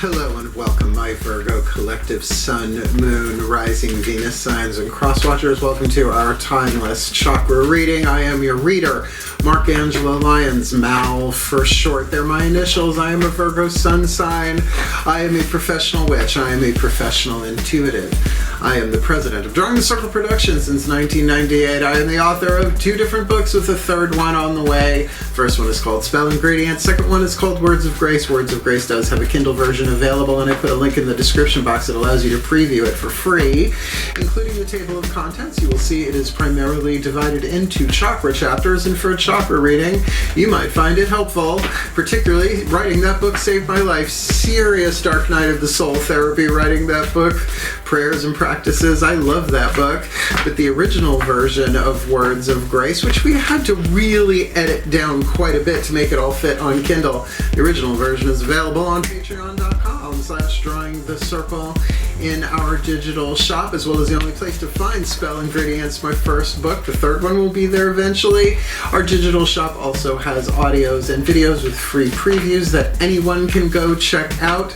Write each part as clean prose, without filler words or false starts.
Hello and welcome, my Virgo collective Sun, Moon, Rising, Venus signs, and cross-watchers. Welcome to our Timeless Chakra Reading. I am your reader, Angelo, Lyons, Mal for short. They're my initials. I am a Virgo Sun sign. I am a professional witch. I am a professional intuitive. I am the president of DrawingTheCircle Productions since 1998. I am the author of 2 different books with a 3rd one on the way. First one is called Spell Ingredients. Second one is called Words of Grace. Words of Grace does have a Kindle version available, and I put a link in the description box that allows you to preview it for free. Including the table of contents, you will see it is primarily divided into chakra chapters, and for a chakra reading, you might find it helpful. Particularly, writing that book saved my life. Serious dark night of the soul therapy writing that book. Prayers and practices. I love that book. But the original version of Words of Grace, which we had to really edit down quite a bit to make it all fit on Kindle, the original version is available on patreon.com/DrawingTheCircle in our digital shop, as well as the only place to find Spell Ingredients, my first book. The 3rd one will be there eventually. Our digital shop also has audios and videos with free previews that anyone can go check out.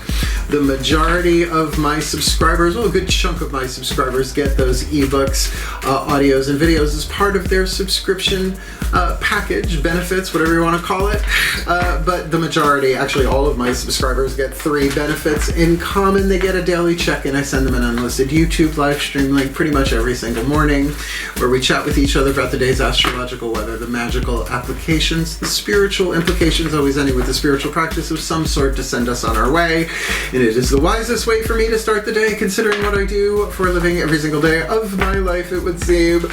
The majority of my subscribers, well, a good chunk of my subscribers, get those ebooks, audios, and videos as part of their subscription package, benefits, whatever you want to call it. But the majority, actually all of my subscribers, get 3 benefits in common. They get a daily check-in. I send them an unlisted YouTube live stream link pretty much every single morning, where we chat with each other about the day's astrological weather, the magical applications, the spiritual implications, always ending with a spiritual practice of some sort to send us on our way. And it is the wisest way for me to start the day, considering what I do for a living every single day of my life, it would seem.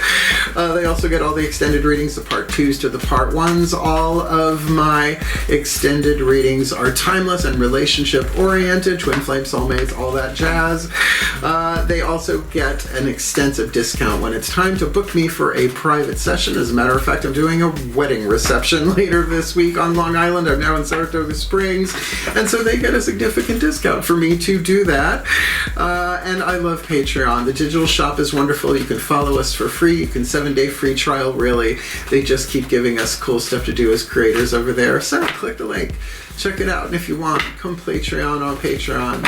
They also get all the extended readings, the part 2s to the part 1s. All of my extended readings are timeless and relationship oriented, twin flame soulmates, all that jazz. They also get an extensive discount when it's time to book me for a private session. As a matter of fact, I'm doing a wedding reception later this week on Long Island. I'm now in Saratoga Springs, and so they get a significant discount for me to do that. And I love Patreon. The digital shop is wonderful. You can follow us for free. You can 7-day free trial, really. They just keep giving us cool stuff to do as creators over there. So click the link. Check it out. And if you want, come Patreon on Patreon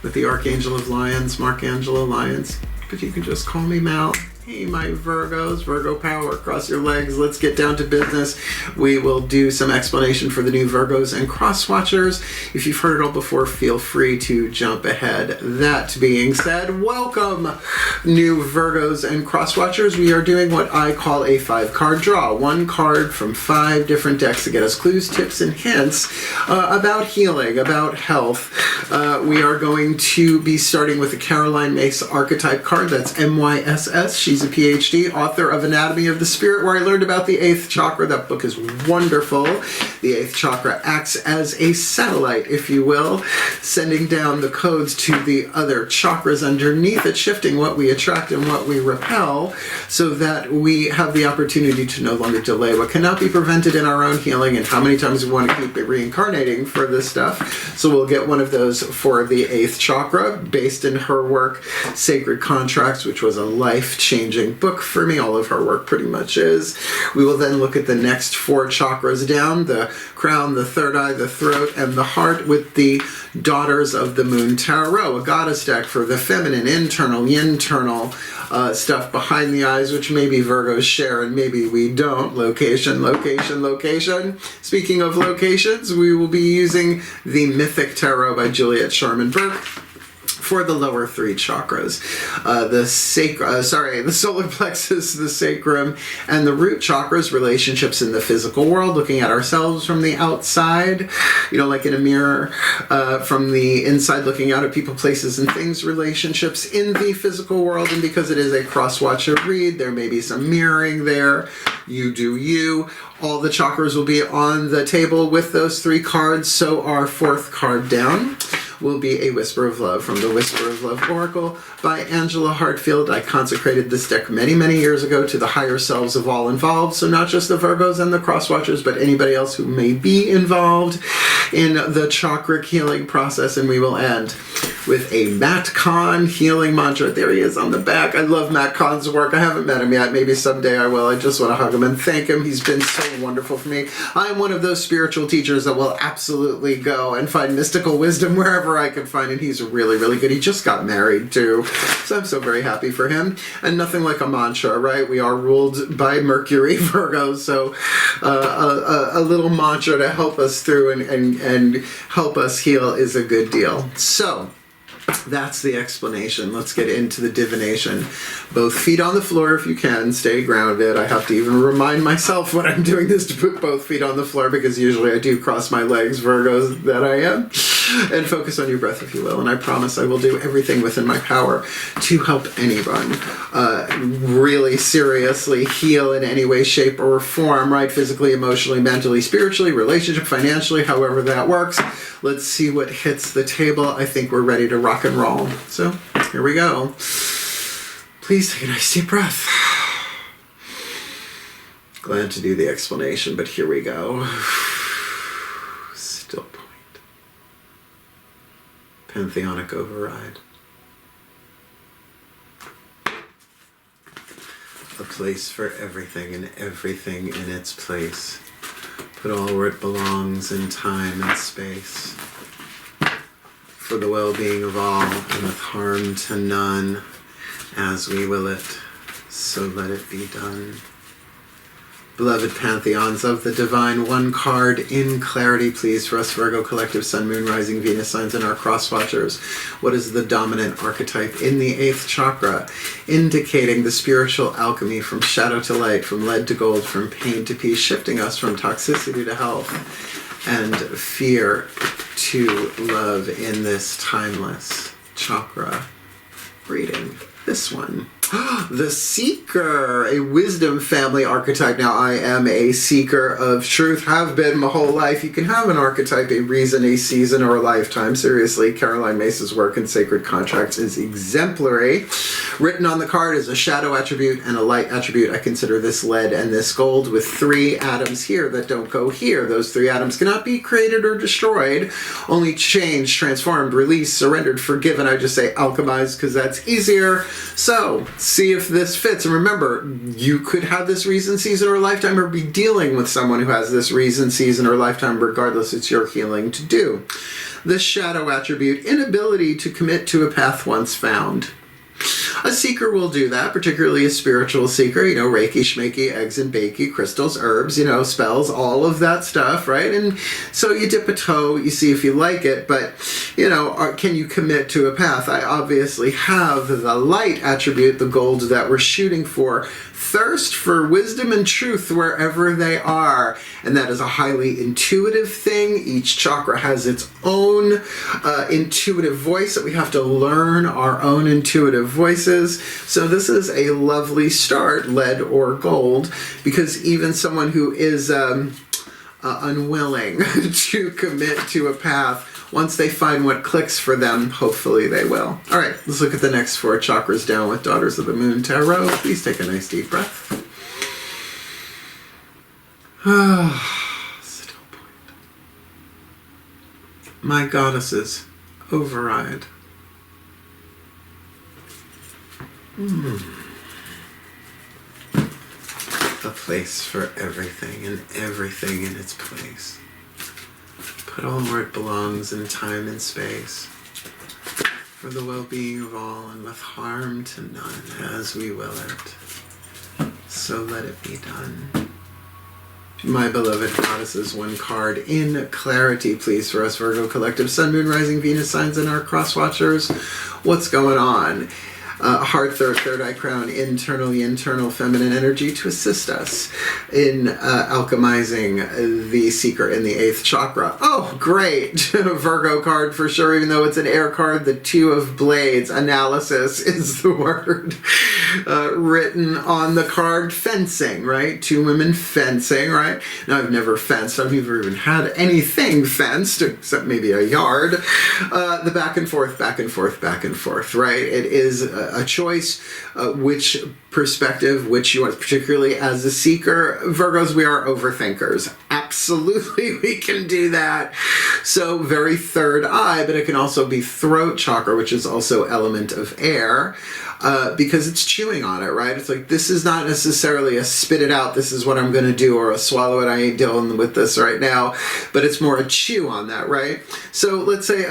with the Archangel of Lyons, Angelo Lyons. But you can just call me Mal. Hey, my Virgos, Virgo power, cross your legs. Let's get down to business. We will do some explanation for the new Virgos and cross-watchers. If you've heard it all before, feel free to jump ahead. That being said, welcome, new Virgos and cross-watchers. We are doing what I call a 5-card draw. 1 card from 5 different decks to get us clues, tips, and hints about healing, about health. We are going to be starting with the Caroline Myss archetype card. That's MYSS. She's a PhD, author of Anatomy of the Spirit, where I learned about the 8th chakra. That book is wonderful. The 8th chakra acts as a satellite, if you will, sending down the codes to the other chakras underneath it, shifting what we attract and what we repel, so that we have the opportunity to no longer delay what cannot be prevented in our own healing, and how many times we want to keep reincarnating for this stuff. So we'll get one of those for the 8th chakra, based in her work, Sacred Contracts, which was a life-changing book for me. All of her work pretty much is. We will then look at the next 4 chakras down, the crown, the 3rd eye, the throat, and the heart, with the Daughters of the Moon Tarot, a goddess deck for the feminine, internal, yin-ternal stuff behind the eyes, which maybe Virgos share and maybe we don't. Location, location, location. Speaking of locations, we will be using the Mythic Tarot by Juliet Sharman Burke for the lower 3 chakras, the solar plexus, the sacrum, and the root chakras, relationships in the physical world, looking at ourselves from the outside, like in a mirror, from the inside, looking out at people, places, and things, relationships in the physical world. And because it is a cross-watcher read, there may be some mirroring there. You do you. All the chakras will be on the table with those 3 cards. So our 4th card down will be A Whisper of Love from the Whisper of Love Oracle by Angelo. I consecrated this deck many, many years ago to the higher selves of all involved. So not just the Virgos and the cross-watchers, but anybody else who may be involved in the chakra healing process. And we will end with a Matt Kahn healing mantra. There he is on the back. I love Matt Kahn's work. I haven't met him yet. Maybe someday I will. I just want to hug him and thank him. He's been so wonderful for me. I'm one of those spiritual teachers that will absolutely go and find mystical wisdom wherever I can find it. He's really, really good. He just got married too. So I'm so very happy for him. And nothing like a mantra, right? We are ruled by Mercury, Virgo. So a little mantra to help us through and help us heal is a good deal. So that's the explanation. Let's get into the divination. Both feet on the floor if you can. Stay grounded. I have to even remind myself when I'm doing this to put both feet on the floor, because usually I do cross my legs, Virgos that I am. And focus on your breath, if you will. And I promise I will do everything within my power to help anyone really seriously heal in any way, shape, or form, right? Physically, emotionally, mentally, spiritually, relationship, financially, however that works. Let's see what hits the table. I think we're ready to rock and roll. So here we go. Please take a nice deep breath. Glad to do the explanation, but here we go. Still point. Pantheonic override. A place for everything and everything in its place. Put all where it belongs in time and space. For the well-being of all and with harm to none, as we will it, so let it be done. Beloved pantheons of the divine, one card in clarity, please, for us Virgo collective Sun, Moon, Rising, Venus signs and our cross watchers. What is the dominant archetype in the 8th chakra, indicating the spiritual alchemy from shadow to light, from lead to gold, from pain to peace, shifting us from toxicity to health and fear to love in this timeless chakra reading. This one. The Seeker, a wisdom family archetype. Now, I am a seeker of truth, have been my whole life. You can have an archetype, a reason, a season, or a lifetime. Seriously, Caroline Mace's work in Sacred Contracts is exemplary. Written on the card is a shadow attribute and a light attribute. I consider this lead and this gold with 3 atoms here that don't go here. Those 3 atoms cannot be created or destroyed, only changed, transformed, released, surrendered, forgiven. I just say alchemized because that's easier. So, see if this fits. And remember, you could have this reason, season, or lifetime, or be dealing with someone who has this reason, season, or lifetime. Regardless, it's your healing to do. The shadow attribute, inability to commit to a path once found. A seeker will do that, particularly a spiritual seeker, you know, Reiki, Shmeiki, eggs and bakey, crystals, herbs, you know, spells, all of that stuff, right? And so you dip a toe, you see if you like it, but, you know, can you commit to a path? I obviously have the light attribute, the gold that we're shooting for. Thirst for wisdom and truth wherever they are. And that is a highly intuitive thing. Each chakra has its own intuitive voice that we have to learn our own intuitive voices. So this is a lovely start, lead or gold, because even someone who is unwilling to commit to a path, once they find what clicks for them, hopefully they will. All right, let's look at the next 4 chakras down with Daughters of the Moon Tarot. Please take a nice deep breath. Still point. My goddesses, override. A place for everything and everything in its place. Put all where it belongs in time and space. For the well-being of all and with harm to none, as we will it. So let it be done. My beloved goddesses, one card in clarity, please, for us Virgo collective Sun, Moon, Rising, Venus signs and our cross watchers. What's going on? Heart, third eye crown, internal feminine energy to assist us in alchemizing the seeker in the 8th chakra. Oh, great! Virgo card for sure, even though it's an air card. The 2 of Blades, analysis is the word written on the card. Fencing, right? 2 women fencing, right? Now, I've never fenced. I've never even had anything fenced, except maybe a yard. The back and forth, right? It is a choice, which perspective, which you want, particularly as a seeker. Virgos, we are overthinkers. absolutely we can do that. So very third eye, but it can also be throat chakra, which is also element of air. Because it's chewing on it, right? It's like, this is not necessarily a spit it out, this is what I'm going to do, or a swallow it, I ain't dealing with this right now, but it's more a chew on that, right? So let's say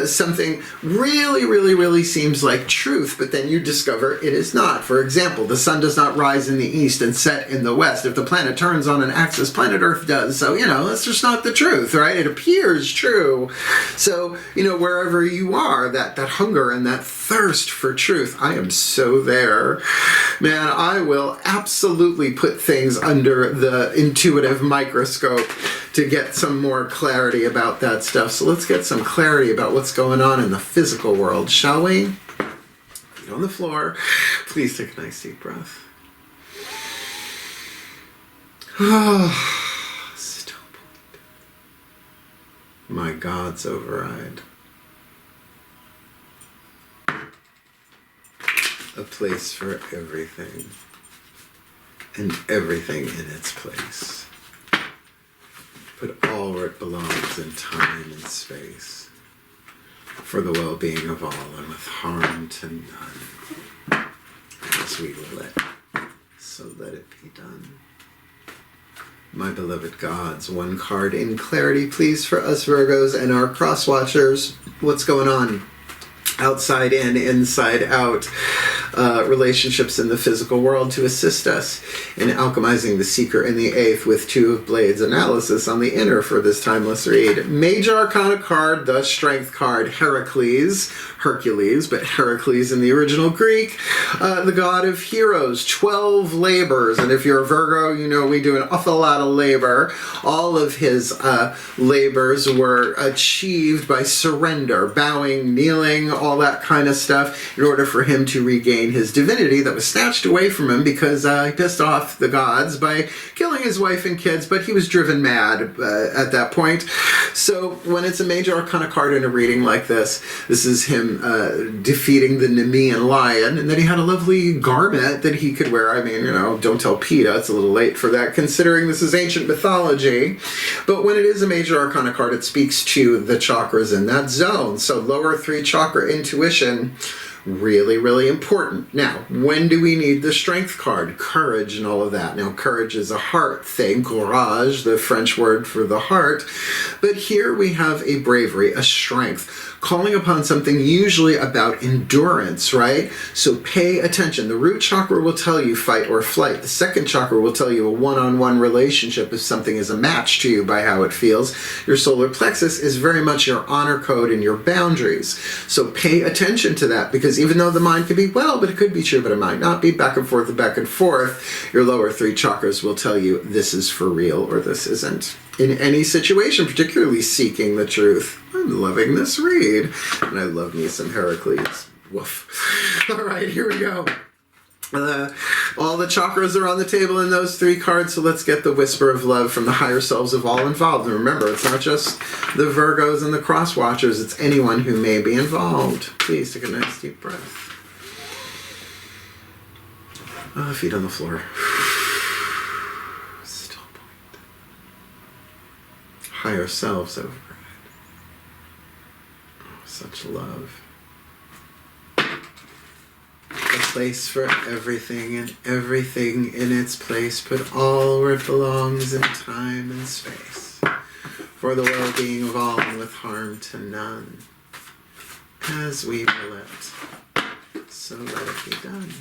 something really, really, really seems like truth, but then you discover it is not. For example, the sun does not rise in the east and set in the west. If the planet turns on an axis, planet Earth does. So, that's just not the truth, right? It appears true. So, wherever you are, that hunger and that thirst for truth, I am so there. Man, I will absolutely put things under the intuitive microscope to get some more clarity about that stuff. So let's get some clarity about what's going on in the physical world, shall we? Feet on the floor. Please take a nice deep breath. Still. My God's override. A place for everything, and everything in its place. Put all where it belongs in time and space, for the well-being of all and with harm to none. As we will it, so let it be done. My beloved gods, one card in clarity, please, for us Virgos and our cross watchers. What's going on? Outside in, inside out, relationships in the physical world to assist us in alchemizing the seeker in the eighth with Two of Blades analysis on the inner for this timeless read. Major Arcana card, the Strength card, Hercules, but Heracles in the original Greek, the god of heroes, 12 labors, and if you're a Virgo, we do an awful lot of labor. All of his labors were achieved by surrender, bowing, kneeling, all that kind of stuff, in order for him to regain his divinity that was snatched away from him because he pissed off the gods by killing his wife and kids, but he was driven mad at that point. So when it's a major arcana card in a reading like this is him defeating the Nemean lion, and then he had a lovely garment that he could wear. I mean, don't tell PETA, it's a little late for that considering this is ancient mythology. But when it is a major arcana card, it speaks to the chakras in that zone. So lower 3 chakra intuition, really, really important. Now, when do we need the strength card? Courage and all of that. Now, courage is a heart thing, courage, the French word for the heart. But here we have a bravery, a strength, calling upon something usually about endurance, right? So pay attention. The root chakra will tell you fight or flight. The second chakra will tell you a one-on-one relationship if something is a match to you by how it feels. Your solar plexus is very much your honor code and your boundaries. So pay attention to that, because even though the mind could be, well, but it could be true, but it might not be, back and forth, your lower 3 chakras will tell you this is for real or this isn't. In any situation, particularly seeking the truth. I'm loving this read. And I love me some Heracles. Woof. All right, here we go. All the chakras are on the table in those 3 cards, so let's get the whisper of love from the higher selves of all involved. And remember, it's not just the Virgos and the cross watchers, it's anyone who may be involved. Please take a nice deep breath. Feet on the floor. Still point. Higher selves override. Oh, such love. A place for everything, and everything in its place. Put all where it belongs in time and space, for the well-being of all and with harm to none. As we will it, so let it be done.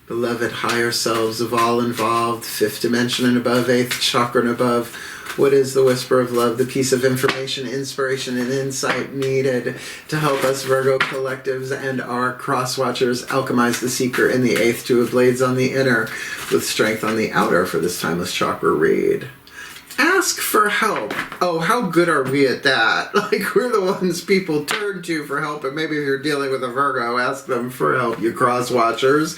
Beloved higher selves of all involved, 5th dimension and above, 8th chakra and above, what is the whisper of love, the piece of information, inspiration, and insight needed to help us Virgo collectives and our cross-watchers alchemize the seeker in the 8th, 2 of Blades on the inner, with strength on the outer for this timeless chakra read? Ask for help. Oh, how good are we at that? Like, we're the ones people turn to for help, and maybe if you're dealing with a Virgo, ask them for help, you cross watchers.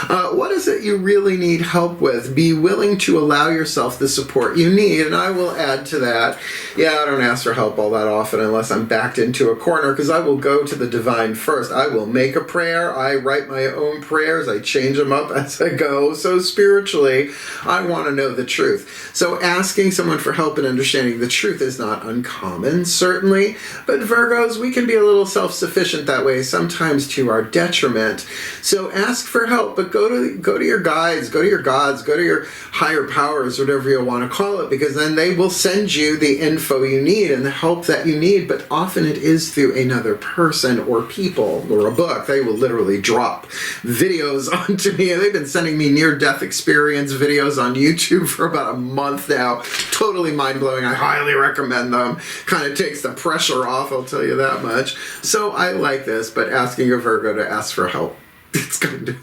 What is it you really need help with? Be willing to allow yourself the support you need, and I will add to that, yeah, I don't ask for help all that often unless I'm backed into a corner, because I will go to the divine first. I will make a prayer, I write my own prayers, I change them up as I go. So spiritually, I want to know the truth. So asking someone for help and understanding the truth is not uncommon, certainly, but Virgos, we can be a little self-sufficient that way, sometimes to our detriment. So ask for help, but go to your guides, go to your gods, go to your higher powers, whatever you want to call it, because then they will send you the info you need and the help that you need, but often it is through another person or people or a book. They will literally drop videos onto me, and they've been sending me near-death experience videos on YouTube for about a month now. Totally mind-blowing. I highly recommend them. Kind of takes the pressure off, I'll tell you that much. So I like this, but asking a Virgo to ask for help, it's kind of,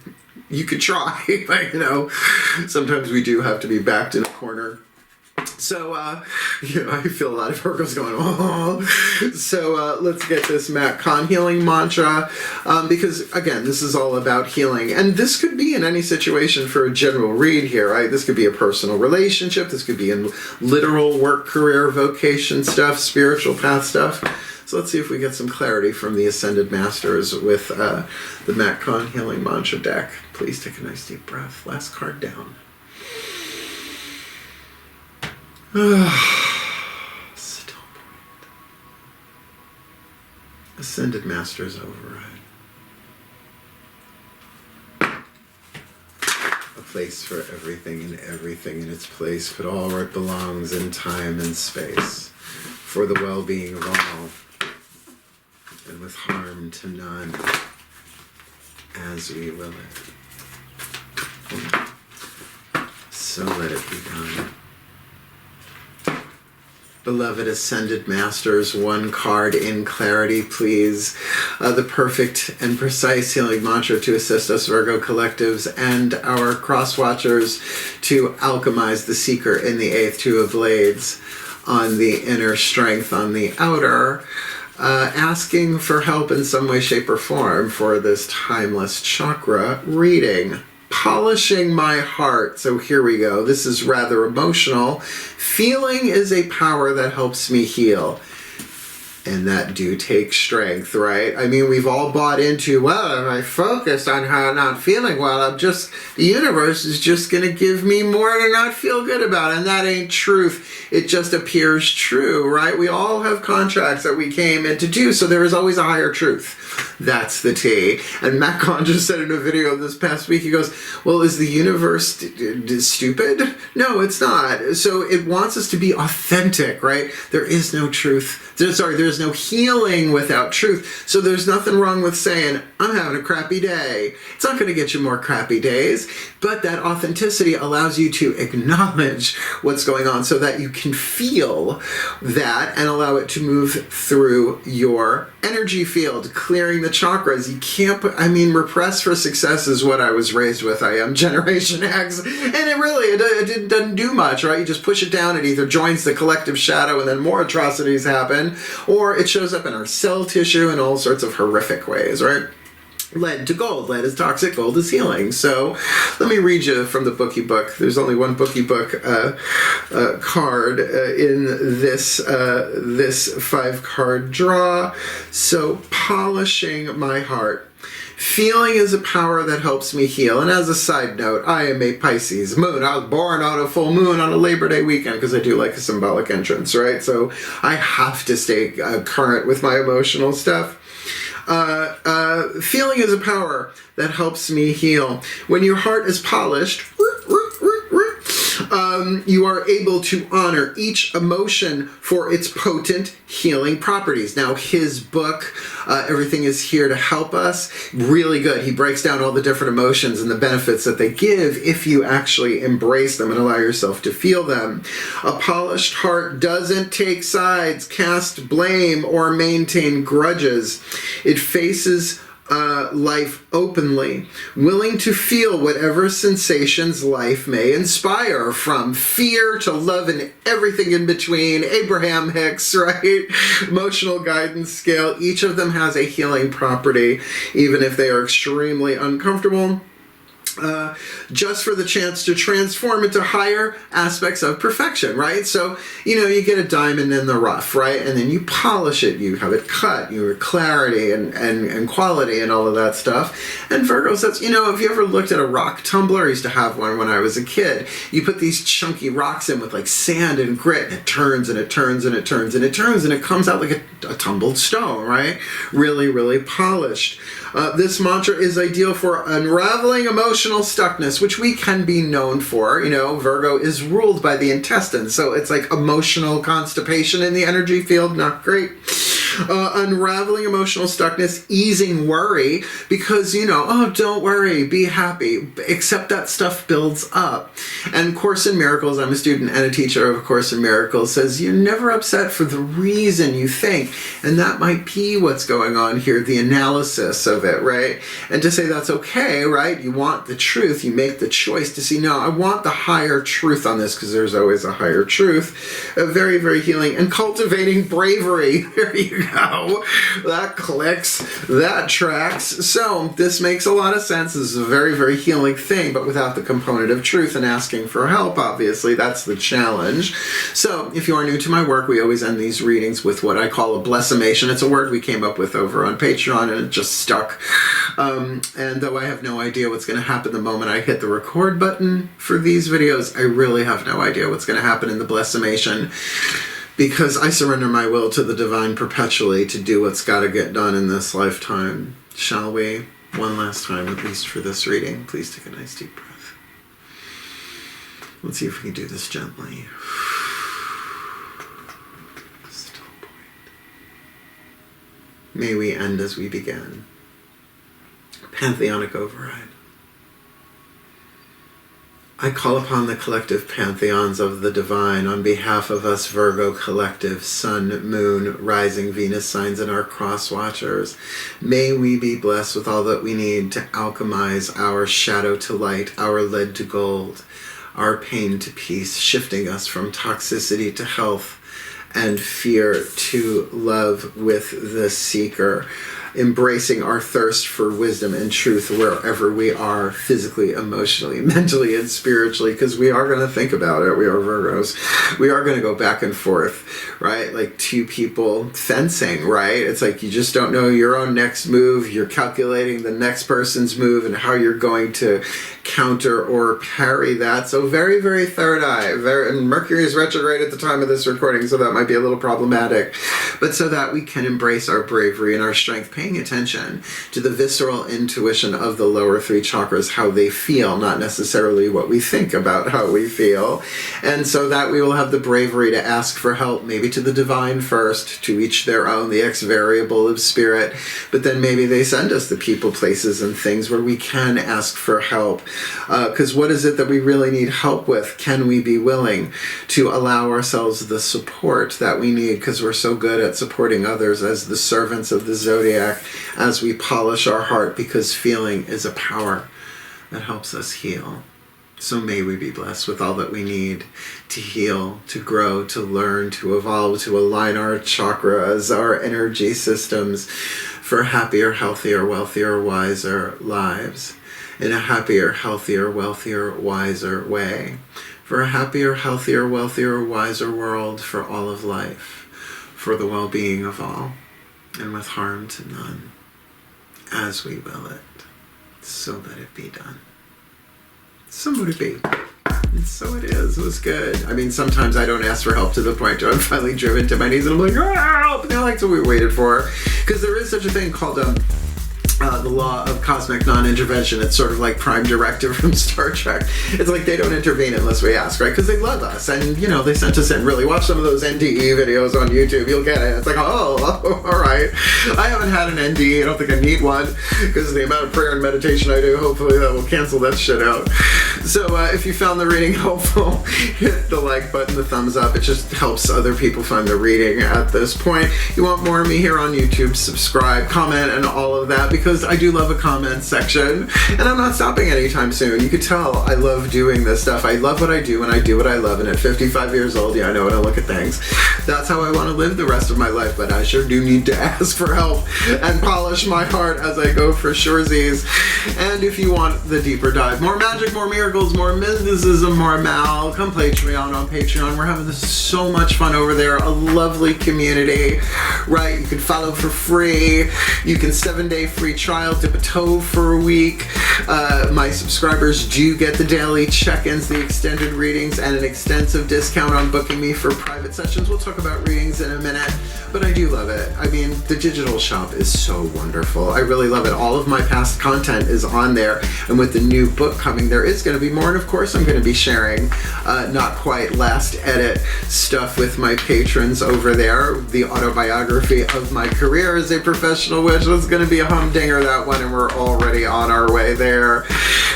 you could try, but, you know, sometimes we do have to be backed in a corner. So, you know, I feel a lot of Virgos going, oh. So let's get this Matt Kahn healing mantra, because, again, this is all about healing. And this could be in any situation for a general read here, right? This could be a personal relationship. This could be in literal work, career, vocation stuff, spiritual path stuff. So let's see if we get some clarity from the Ascended Masters with the Matt Kahn healing mantra deck. Please take a nice deep breath. Last card down. Still point. Ascended Masters override. A place for everything and everything in its place, but all where it belongs in time and space, for the well-being of all, and with harm to none, as we will it. So let it be done. Beloved Ascended Masters, one card in clarity, please. The perfect and precise healing mantra to assist us Virgo collectives and our cross-watchers to alchemize the seeker in the eighth two of blades on the inner strength on the outer. Asking for help in some way, shape, or form for this timeless chakra reading. Polishing my heart. So here we go. This is rather emotional. Feeling is a power that helps me heal. And that do take strength, right? I mean, we've all bought into, well, if I focus on how I'm not feeling well, the universe is just going to give me more to not feel good about. And that ain't truth. It just appears true, right? We all have contracts that we came in to do, so there is always a higher truth. That's the T. And Matt Kahn just said in a video this past week, he goes, well, is the universe stupid? No, it's not. So it wants us to be authentic, right? There is no truth. There's no healing without truth. So there's nothing wrong with saying, I'm having a crappy day. It's not going to get you more crappy days, but that authenticity allows you to acknowledge what's going on so that you can feel that and allow it to move through your energy field, clearing the chakras. You can't repress for success is what I was raised with. I am Generation X, and it doesn't do much, right? You just push it down, it either joins the collective shadow and then more atrocities happen, or it shows up in our cell tissue in all sorts of horrific ways, right? Lead to gold. Lead is toxic, gold is healing. So let me read you from the bookie book. There's only one bookie book card in this 5-card draw. So polishing my heart. Feeling is a power that helps me heal. And as a side note, I am a Pisces moon. I was born on a full moon on a Labor Day weekend because I do like a symbolic entrance, right? So I have to stay current with my emotional stuff. Feeling is a power that helps me heal. When your heart is polished, you are able to honor each emotion for its potent healing properties. Now, his book, Everything is Here to Help Us, really good. He breaks down all the different emotions and the benefits that they give if you actually embrace them and allow yourself to feel them. A polished heart doesn't take sides, cast blame, or maintain grudges. It faces life openly, willing to feel whatever sensations life may inspire, from fear to love and everything in between. Abraham Hicks, right? Emotional guidance scale. Each of them has a healing property, even if they are extremely uncomfortable. Just for the chance to transform into higher aspects of perfection, right? So, you get a diamond in the rough, right? And then you polish it, you have it cut, you have clarity and quality and all of that stuff. And Virgo says, have you ever looked at a rock tumbler? I used to have one when I was a kid. You put these chunky rocks in with like sand and grit, and it turns and it turns and it turns and it turns, and it comes out like a tumbled stone, right? Really, really polished. This mantra is ideal for unraveling emotional stuckness, which we can be known for. Virgo is ruled by the intestines, so it's like emotional constipation in the energy field, not great. Unraveling emotional stuckness, easing worry, because, don't worry, be happy, except that stuff builds up. And Course in Miracles, I'm a student and a teacher of Course in Miracles, says you're never upset for the reason you think, and that might be what's going on here, the analysis of it, right? And to say that's okay, right? You want the truth, you make the choice to see, no, I want the higher truth on this, because there's always a higher truth. Very, very healing. And cultivating bravery. There you go. That clicks. That tracks. So this makes a lot of sense. This is a very, very healing thing, but without the component of truth and asking for help, obviously. That's the challenge. So if you are new to my work, we always end these readings with what I call a blessimation. It's a word we came up with over on Patreon, and it just stuck. And though I have no idea what's going to happen the moment I hit the record button for these videos, I really have no idea what's going to happen in the blessimation, because I surrender my will to the divine perpetually to do what's got to get done in this lifetime. Shall we? One last time, at least for this reading. Please take a nice deep breath. Let's see if we can do this gently. Still point. May we end as we began. Pantheonic override. I call upon the collective pantheons of the divine on behalf of us Virgo collective, sun, moon, rising Venus signs, and our cross watchers. May we be blessed with all that we need to alchemize our shadow to light, our lead to gold, our pain to peace, shifting us from toxicity to health and fear to love with the seeker. Embracing our thirst for wisdom and truth wherever we are, physically, emotionally, mentally, and spiritually, because we are going to think about it. We are Virgos. We are going to go back and forth, right? Like two people fencing, right? It's like you just don't know your own next move. You're calculating the next person's move and how you're going to counter or parry that. So very, very third eye. And Mercury is retrograde at the time of this recording, so that might be a little problematic. But so that we can embrace our bravery and our strength, paying attention to the visceral intuition of the lower three chakras, how they feel, not necessarily what we think about how we feel. And so that we will have the bravery to ask for help, maybe to the divine first, to each their own, the X variable of spirit. But then maybe they send us the people, places, and things where we can ask for help. Because what is it that we really need help with? Can we be willing to allow ourselves the support that we need? Because we're so good at supporting others as the servants of the zodiac, as we polish our heart, because feeling is a power that helps us heal. So may we be blessed with all that we need to heal, to grow, to learn, to evolve, to align our chakras, our energy systems for happier, healthier, wealthier, wiser lives. In a happier, healthier, wealthier, wiser way. For a happier, healthier, wealthier, wiser world for all of life. For the well-being of all. And with harm to none. As we will it. So let it be done. So would it be. And so it is. It was good. I mean, sometimes I don't ask for help to the point where I'm finally driven to my knees and I'm like, oh, help! And that's what we waited for. Because there is such a thing called the law of cosmic non-intervention. It's sort of like Prime Directive from Star Trek. It's like they don't intervene unless we ask, right? Because they love us. And, they sent us in. Really, watch some of those NDE videos on YouTube. You'll get it. It's like, oh, all right. I haven't had an NDE. I don't think I need one because of the amount of prayer and meditation I do. Hopefully that will cancel that shit out. So if you found the reading helpful, hit the like button, the thumbs up. It just helps other people find the reading at this point. You want more of me here on YouTube, subscribe, comment, and all of that, because I do love a comment section, and I'm not stopping anytime soon. You could tell I love doing this stuff. I love what I do, and I do what I love, and at 55 years old, yeah, I know how to look at things. That's how I want to live the rest of my life, but I sure do need to ask for help and polish my heart as I go for surezies. And if you want the deeper dive, more magic, more miracles, more mysticism, more Mal, come play Patreon on Patreon. We're having so much fun over there. A lovely community, right? You can follow for free. You can 7-day free trial, dip a toe for a week. My subscribers do get the daily check-ins, the extended readings, and an extensive discount on booking me for private sessions. We'll talk about readings in a minute, but I do love it. I mean, the digital shop is so wonderful. I really love it. All of my past content is on there, and with the new book coming, there is going to be more, and of course I'm going to be sharing not quite last edit stuff with my patrons over there. The autobiography of my career as a professional witch was going to be a humdinger, that one, and we're already on our way there.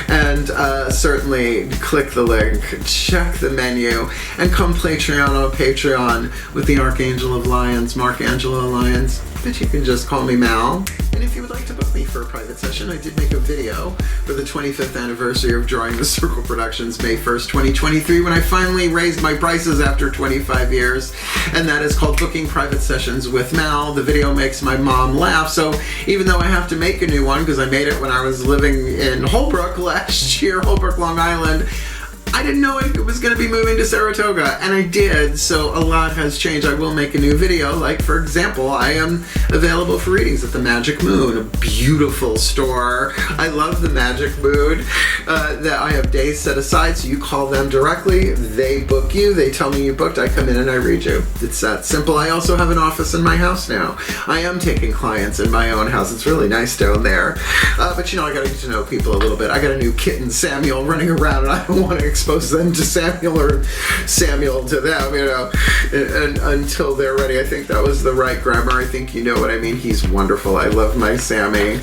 And certainly click the link, check the menu, and come Patreon on Patreon with the Archangel of Lyons, Angelo Lyons, but you can just call me Mal. And if you would like to book me for a private session, I did make a video for the 25th anniversary of Drawing the Circle Productions, May 1st, 2023, when I finally raised my prices after 25 years, and that is called Booking Private Sessions with Mal. The video makes my mom laugh, so even though I have to make a new one, because I made it when I was living in Holbrook last year, Holbrook, Long Island, I didn't know it was going to be moving to Saratoga, and I did, so a lot has changed. I will make a new video, like, for example, I am available for readings at the Magic Moon, a beautiful store. I love the Magic Moon. That I have days set aside, so you call them directly, they book you, they tell me you booked, I come in and I read you. It's that simple. I also have an office in my house now. I am taking clients in my own house. It's really nice down there. But you know, I gotta get to know people a little bit. I got a new kitten, Samuel, running around, and I don't want to expose them to Samuel or Samuel to them, you know, and until they're ready. I think that was the right grammar. I think you know what I mean. He's wonderful. I love my Sammy.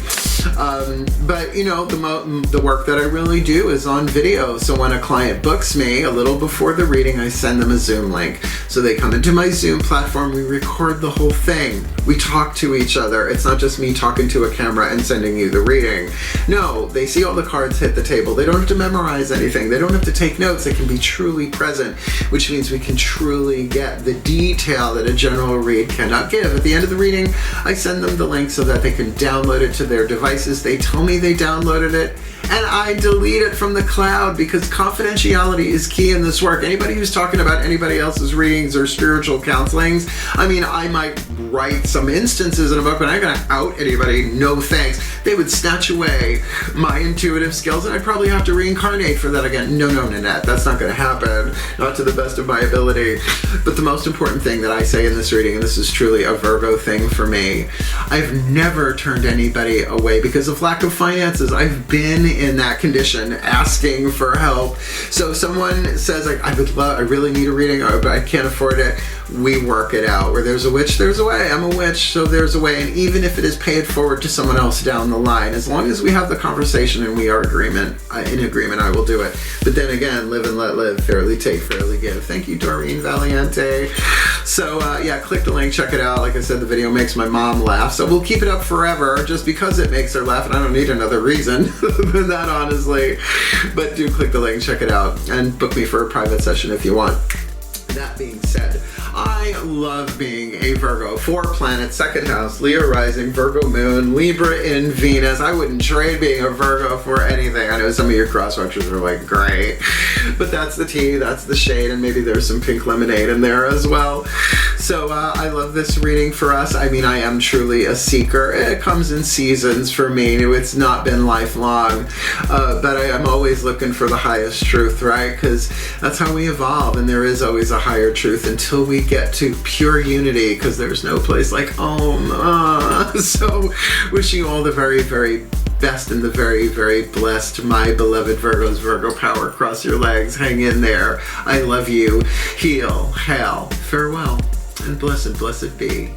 But you know, the work that I really do is on video. So when a client books me, a little before the reading, I send them a Zoom link. So they come into my Zoom platform, we record the whole thing. We talk to each other. It's not just me talking to a camera and sending you the reading. No, they see all the cards hit the table. They don't have to memorize anything. They don't have to take notes. They can be truly present, which means we can truly get the detail that a general read cannot give. At the end of the reading, I send them the link so that they can download it to their devices. They tell me they downloaded it, and I delete it from the cloud, because confidentiality is key in this work. Anybody who's talking about anybody else's readings or spiritual counselings, I mean, I might write some instances in a book, but I'm not gonna out anybody, no thanks. They would snatch away my intuitive skills, and I'd probably have to reincarnate for that again. No, Nanette, that's not gonna happen, not to the best of my ability. But the most important thing that I say in this reading, and this is truly a Virgo thing for me, I've never turned anybody away because of lack of finances. I've been in that condition, asking for help. So someone says, like, I really need a reading, but I can't afford it. We work it out. Where there's a witch, there's a way. I'm a witch, so there's a way. And even if it is paid forward to someone else down the line, as long as we have the conversation and we are in agreement, I will do it. But then again, live and let live, fairly take, fairly give. Thank you, Doreen Valiente. So yeah, click the link, check it out. Like I said, the video makes my mom laugh, so we'll keep it up forever just because it makes her laugh, and I don't need another reason than that, honestly. But do click the link, check it out, and book me for a private session if you want. That being said, I love being a Virgo. 4 planets, second house, Leo rising, Virgo moon, Libra in Venus. I wouldn't trade being a Virgo for anything. I know some of your cross-watchers are like, great. But that's the tea, that's the shade, and maybe there's some pink lemonade in there as well. So I love this reading for us. I mean, I am truly a seeker. It comes in seasons for me. It's not been lifelong. But I am always looking for the highest truth, right? Because that's how we evolve, and there is always a higher truth until we get to pure unity, because there's no place like home. So wishing you all the very, very best and the very, very blessed, my beloved Virgos. Virgo power, cross your legs, hang in there. I love you. Heal, hail, farewell, and blessed be.